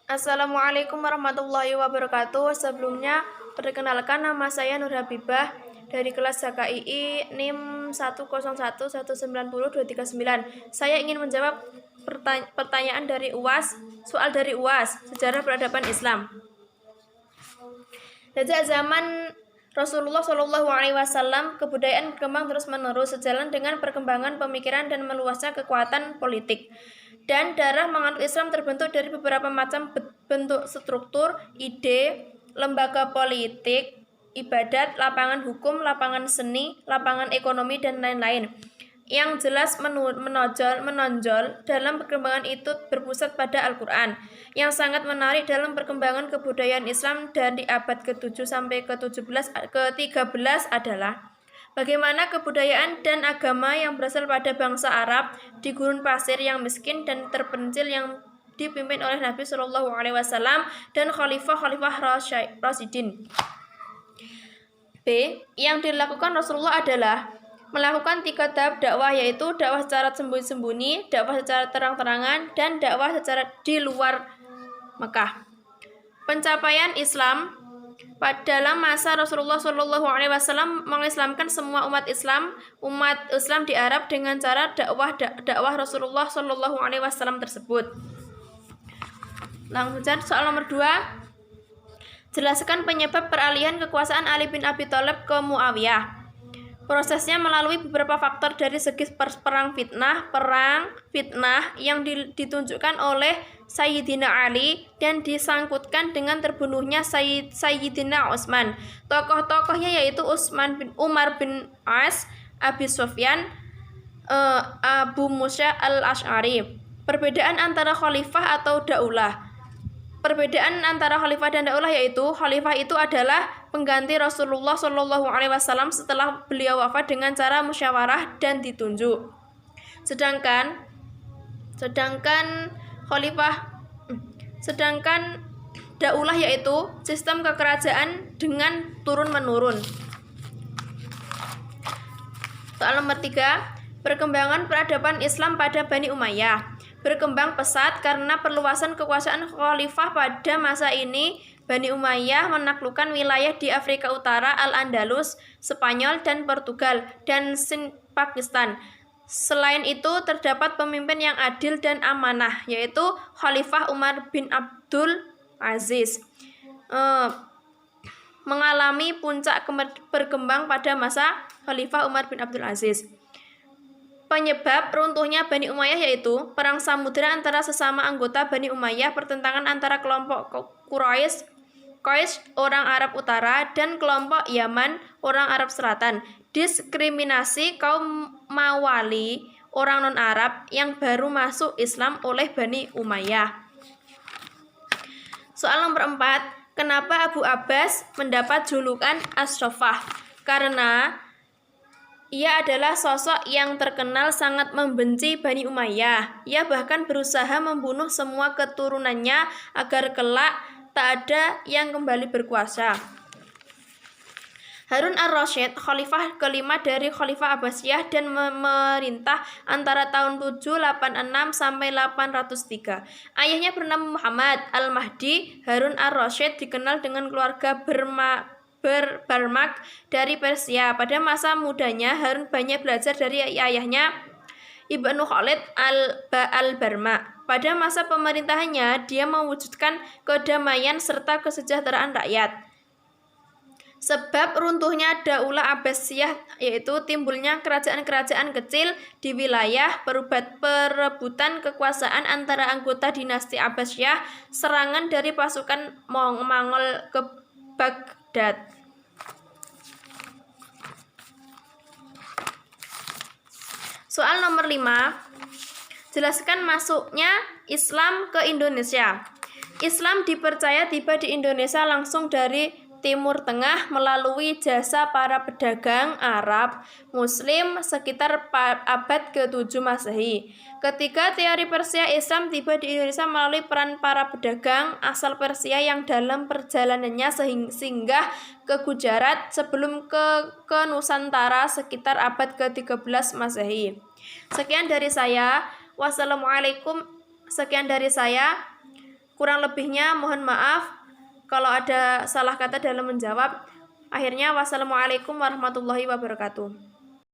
Assalamualaikum warahmatullahi wabarakatuh. Sebelumnya, perkenalkan nama saya Nur Habibah dari kelas HKII NIM 101190239. Saya ingin menjawab pertanyaan dari UAS, soal dari UAS, sejarah peradaban Islam. Sejak zaman Rasulullah Shallallahu Alaihi Wasallam, kebudayaan berkembang terus-menerus sejalan dengan perkembangan pemikiran dan meluasnya kekuatan politik. Dan darah menganut Islam terbentuk dari beberapa macam bentuk struktur, ide, lembaga politik, ibadat, lapangan hukum, lapangan seni, lapangan ekonomi, dan lain-lain. Yang jelas menonjol dalam perkembangan itu berpusat pada Al-Quran. Yang sangat menarik dalam perkembangan kebudayaan Islam dari abad ke-7 sampai ke-13 adalah bagaimana kebudayaan dan agama yang berasal pada bangsa Arab di gurun pasir yang miskin dan terpencil yang dipimpin oleh Nabi Shallallahu Alaihi Wasallam dan Khalifah Rasyidin. B. Yang dilakukan Rasulullah adalah melakukan 3 tahap dakwah, yaitu dakwah secara sembunyi-sembunyi, dakwah secara terang-terangan, dan dakwah secara di luar Mekah. Pencapaian Islam dalam masa Rasulullah Shallallahu Alaihi Wasallam mengislamkan semua umat Islam di Arab dengan cara dakwah Rasulullah Shallallahu Alaihi Wasallam tersebut. Lanjut soal nomor 2. Jelaskan penyebab peralihan kekuasaan Ali bin Abi Thalib ke Muawiyah. Prosesnya melalui beberapa faktor dari segi perang fitnah yang ditunjukkan oleh Sayyidina Ali dan disangkutkan dengan terbunuhnya Sayyidina Utsman. Tokoh-tokohnya yaitu Umar bin As, Abi Sufyan, Abu Musa al-Asy'ari. Perbedaan antara khalifah atau daulah. Perbedaan antara khalifah dan daulah yaitu khalifah itu adalah pengganti Rasulullah Shallallahu Alaihi Wasallam setelah beliau wafat dengan cara musyawarah dan ditunjuk. Sedangkan daulah yaitu sistem kekerajaan dengan turun-menurun. Soal nomor 3. Perkembangan peradaban Islam pada Bani Umayyah. Berkembang pesat karena perluasan kekuasaan khalifah pada masa ini. Bani Umayyah menaklukkan wilayah di Afrika Utara, Al-Andalus, Spanyol, dan Portugal, dan Pakistan. Selain itu, terdapat pemimpin yang adil dan amanah, yaitu Khalifah Umar bin Abdul Aziz. Mengalami puncak berkembang pada masa Khalifah Umar bin Abdul Aziz. Penyebab runtuhnya Bani Umayyah yaitu perang samudera antara sesama anggota Bani Umayyah, pertentangan antara kelompok Quraisy orang Arab Utara dan kelompok Yaman orang Arab Selatan, diskriminasi kaum Mawali orang non-Arab yang baru masuk Islam oleh Bani Umayyah. Soal nomor 4. Kenapa Abu Abbas mendapat julukan As-Saffah? Karena ia adalah sosok yang terkenal sangat membenci Bani Umayyah. Ia bahkan berusaha membunuh semua keturunannya agar kelak tak ada yang kembali berkuasa. Harun ar-Rasyid, khalifah kelima dari Khalifah Abbasiyah dan memerintah antara tahun 786 sampai 803. Ayahnya bernama Muhammad al-Mahdi. Harun ar-Rasyid dikenal dengan keluarga Barmak dari Persia. Pada masa mudanya, Harun banyak belajar dari ayahnya Ibnu Khalid al-Barmak. Pada masa pemerintahannya, dia mewujudkan kedamaian serta kesejahteraan rakyat. Sebab runtuhnya Daulah Abbasiyah yaitu timbulnya kerajaan-kerajaan kecil di wilayah, perebutan kekuasaan antara anggota dinasti Abbasiyah, serangan dari pasukan Mongol ke Baghdad. Soal nomor 5. Jelaskan masuknya Islam ke Indonesia. Islam dipercaya tiba di Indonesia langsung dari Timur Tengah melalui jasa para pedagang Arab Muslim sekitar abad ke-7 Masehi. Ketika teori Persia, Islam tiba di Indonesia melalui peran para pedagang asal Persia yang dalam perjalanannya singgah ke Gujarat sebelum ke Nusantara sekitar abad ke-13 Masehi. Sekian dari saya. Wassalamualaikum. Sekian dari saya. Kurang lebihnya mohon maaf kalau ada salah kata dalam menjawab. Akhirnya wassalamualaikum warahmatullahi wabarakatuh.